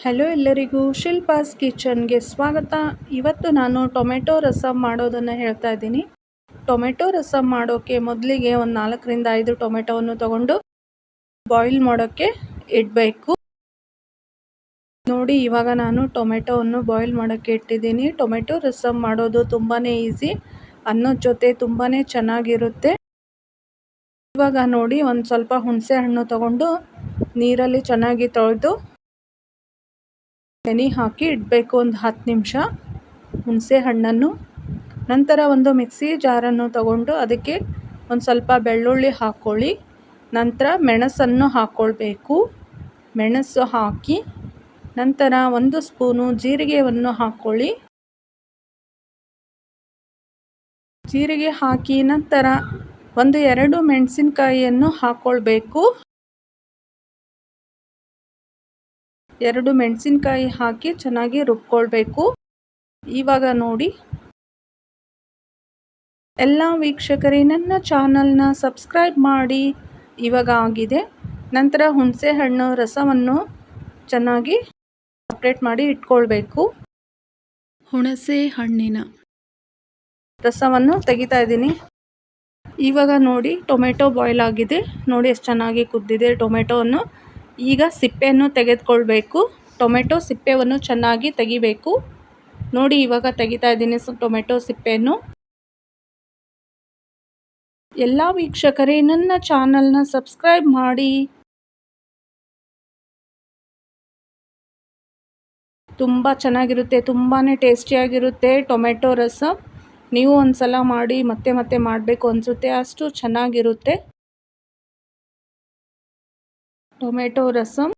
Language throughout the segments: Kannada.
ಹಲೋ ಎಲ್ಲರಿಗೂ ಶಿಲ್ಪಾಸ್ ಕಿಚನ್ಗೆ ಸ್ವಾಗತ. ಇವತ್ತು ನಾನು ಟೊಮೆಟೊ ರಸಂ ಮಾಡೋದನ್ನು ಹೇಳ್ತಾ ಇದ್ದೀನಿ. ಟೊಮೆಟೊ ರಸಂ ಮಾಡೋಕ್ಕೆ ಮೊದಲಿಗೆ ಒಂದು 4ರಿಂದ 5 ಟೊಮೆಟೊವನ್ನು ತಗೊಂಡು ಬಾಯ್ಲ್ ಮಾಡೋಕ್ಕೆ ಇಡಬೇಕು. ನೋಡಿ, ಇವಾಗ ನಾನು ಟೊಮೆಟೊವನ್ನು ಬಾಯ್ಲ್ ಮಾಡೋಕ್ಕೆ ಇಟ್ಟಿದ್ದೀನಿ. ಟೊಮೆಟೊ ರಸಂ ಮಾಡೋದು ತುಂಬಾ ಈಸಿ, ಅನ್ನದ ಜೊತೆ ತುಂಬಾ ಚೆನ್ನಾಗಿರುತ್ತೆ. ಇವಾಗ ನೋಡಿ, ಒಂದು ಸ್ವಲ್ಪ ಹುಣಸೆ ಹಣ್ಣು ತಗೊಂಡು ನೀರಲ್ಲಿ ಚೆನ್ನಾಗಿ ತೊಳೆದು ನೆನೆ ಹಾಕಿ ಇಡಬೇಕು ಒಂದು 10 ನಿಮಿಷ ಹುಣಸೆ ಹಣ್ಣನ್ನು. ನಂತರ ಒಂದು ಮಿಕ್ಸಿ ಜಾರನ್ನು ತಗೊಂಡು ಅದಕ್ಕೆ ಒಂದು ಸ್ವಲ್ಪ ಬೆಳ್ಳುಳ್ಳಿ ಹಾಕ್ಕೊಳ್ಳಿ. ನಂತರ ಮೆಣಸನ್ನು ಹಾಕ್ಕೊಳ್ಬೇಕು. ಮೆಣಸು ಹಾಕಿ ನಂತರ 1 ಸ್ಪೂನು ಜೀರಿಗೆಯನ್ನು ಹಾಕ್ಕೊಳ್ಳಿ. ಜೀರಿಗೆ ಹಾಕಿ ನಂತರ 1-2 ಮೆಣಸಿನಕಾಯಿಯನ್ನು ಹಾಕ್ಕೊಳ್ಬೇಕು. 2 ಮೆಣಸಿನಕಾಯಿ ಹಾಕಿ ಚೆನ್ನಾಗಿ ರುಬ್ಕೊಳ್ಬೇಕು. ಇವಾಗ ನೋಡಿ, ಎಲ್ಲ ವೀಕ್ಷಕರೇ ನನ್ನ ಚಾನಲ್ನ ಸಬ್ಸ್ಕ್ರೈಬ್ ಮಾಡಿ. ಇವಾಗ ಆಗಿದೆ. ನಂತರ ಹುಣಸೆ ಹಣ್ಣು ರಸವನ್ನು ಚೆನ್ನಾಗಿ ಸಪ್ರೇಟ್ ಮಾಡಿ ಇಟ್ಕೊಳ್ಬೇಕು. ಹುಣಸೆ ಹಣ್ಣಿನ ರಸವನ್ನು ತೆಗಿತಾ ಇದ್ದೀನಿ. ಇವಾಗ ನೋಡಿ, ಟೊಮೆಟೊ ಬಾಯ್ಲ್ ಆಗಿದೆ. ನೋಡಿ ಎಷ್ಟು ಚೆನ್ನಾಗಿ ಕುದ್ದಿದೆ ಟೊಮೆಟೊವನ್ನು. ಈಗ ಸಿಪ್ಪೆಯನ್ನು ತೆಗೆದುಕೊಳ್ಬೇಕು. ಟೊಮೆಟೊ ಸಿಪ್ಪೆಯನ್ನು ಚೆನ್ನಾಗಿ ತೆಗಿಬೇಕು. ನೋಡಿ, ಇವಾಗ ತೆಗಿತಾ ಇದ್ದೀನಿ ಟೊಮೆಟೊ ಸಿಪ್ಪೆಯನ್ನು. ಎಲ್ಲ ವೀಕ್ಷಕರೇ ನನ್ನ ಚಾನಲ್ನ ಸಬ್ಸ್ಕ್ರೈಬ್ ಮಾಡಿ. ತುಂಬ ಚೆನ್ನಾಗಿರುತ್ತೆ, ತುಂಬಾ ಟೇಸ್ಟಿಯಾಗಿರುತ್ತೆ ಟೊಮೆಟೊ ರಸಂ. ನೀವು ಒಂದ್ಸಲ ಮಾಡಿ ಮತ್ತೆ ಮತ್ತೆ ಮಾಡಬೇಕು ಅನಿಸುತ್ತೆ, ಅಷ್ಟು ಚೆನ್ನಾಗಿರುತ್ತೆ ಟೊಮೆಟೊ ರಸಂ.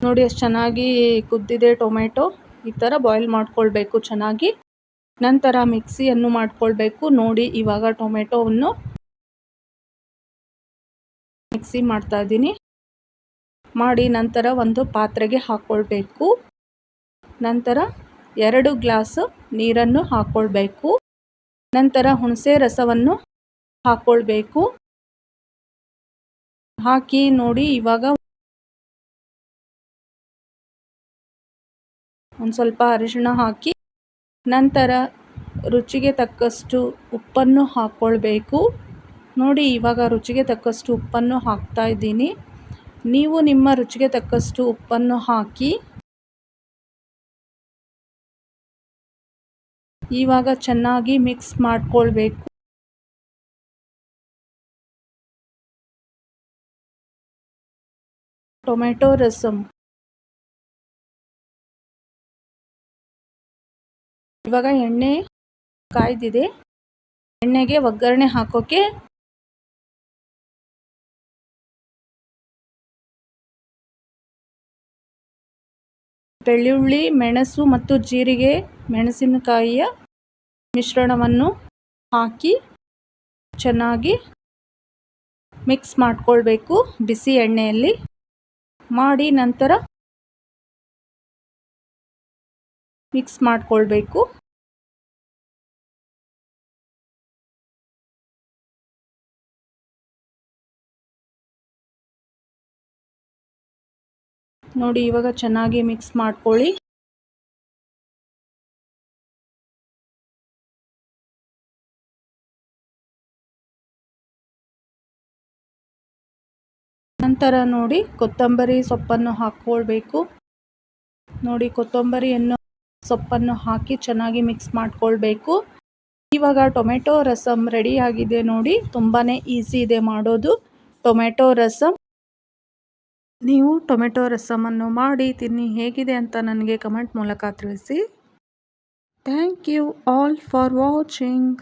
ನೋಡಿ ಎಷ್ಟು ಚೆನ್ನಾಗಿ ಕುದ್ದಿದೆ ಟೊಮೆಟೊ. ಈ ಥರ ಬಾಯ್ಲ್ ಮಾಡ್ಕೊಳ್ಬೇಕು ಚೆನ್ನಾಗಿ. ನಂತರ ಮಿಕ್ಸಿಯನ್ನು ಮಾಡ್ಕೊಳ್ಬೇಕು. ನೋಡಿ, ಇವಾಗ ಟೊಮೆಟೊವನ್ನು ಮಿಕ್ಸಿ ಮಾಡ್ತಾ ಇದ್ದೀನಿ. ಮಾಡಿ ನಂತರ ಒಂದು ಪಾತ್ರೆಗೆ ಹಾಕ್ಕೊಳ್ಬೇಕು. ನಂತರ 2 ಗ್ಲಾಸ್ ನೀರನ್ನು ಹಾಕ್ಕೊಳ್ಬೇಕು. ನಂತರ ಹುಣಸೆ ರಸವನ್ನು ಹಾಕ್ಕೊಳ್ಬೇಕು. ಹಾಕಿ ನೋಡಿ, ಇವಾಗ ಒಂದು ಸ್ವಲ್ಪ ಅರಿಶಿಣ ಹಾಕಿ ನಂತರ ರುಚಿಗೆ ತಕ್ಕಷ್ಟು ಉಪ್ಪನ್ನು ಹಾಕ್ಕೊಳ್ಬೇಕು. ನೋಡಿ, ಇವಾಗ ರುಚಿಗೆ ತಕ್ಕಷ್ಟು ಉಪ್ಪನ್ನು ಹಾಕ್ತಾ ಇದ್ದೀನಿ. ನೀವು ನಿಮ್ಮ ರುಚಿಗೆ ತಕ್ಕಷ್ಟು ಉಪ್ಪನ್ನು ಹಾಕಿ ಇವಾಗ ಚೆನ್ನಾಗಿ ಮಿಕ್ಸ್ ಮಾಡ್ಕೊಳ್ಬೇಕು. ಟೊಮೆಟೊ ರಸಂ ಇವಾಗ ಎಣ್ಣೆ ಕಾಯ್ದಿದೆ. ಎಣ್ಣೆಗೆ ಒಗ್ಗರಣೆ ಹಾಕೋಕ್ಕೆ ಬೆಳ್ಳುಳ್ಳಿ, ಮೆಣಸು ಮತ್ತು ಜೀರಿಗೆ, ಮೆಣಸಿನಕಾಯಿಯ ಮಿಶ್ರಣವನ್ನು ಹಾಕಿ ಚೆನ್ನಾಗಿ ಮಿಕ್ಸ್ ಮಾಡ್ಕೊಳ್ಬೇಕು ಬಿಸಿ ಎಣ್ಣೆಯಲ್ಲಿ. ಮಾಡಿ ನಂತರ ಮಿಕ್ಸ್ ಮಾಡ್ಕೊಳ್ಬೇಕು. ನೋಡಿ, ಇವಾಗ ಚೆನ್ನಾಗಿ ಮಿಕ್ಸ್ ಮಾಡ್ಕೊಳ್ಳಿ. ನಂತರ ನೋಡಿ, ಕೊತ್ತಂಬರಿ ಸೊಪ್ಪನ್ನು ಹಾಕ್ಕೊಳ್ಬೇಕು. ನೋಡಿ, ಕೊತ್ತಂಬರಿಯನ್ನು ಸೊಪ್ಪನ್ನು ಹಾಕಿ ಚೆನ್ನಾಗಿ ಮಿಕ್ಸ್ ಮಾಡ್ಕೊಳ್ಬೇಕು. ಇವಾಗ ಟೊಮೆಟೊ ರಸಂ ರೆಡಿಯಾಗಿದೆ. ನೋಡಿ, ತುಂಬಾ ಈಸಿ ಇದೆ ಮಾಡೋದು ಟೊಮೆಟೊ ರಸಂ. ನೀವು ಟೊಮೆಟೊ ರಸಮನ್ನು ಮಾಡಿ ತಿನ್ನಿ, ಹೇಗಿದೆ ಅಂತ ನನಗೆ ಕಮೆಂಟ್ ಮೂಲಕ ತಿಳಿಸಿ. Thank you all for watching.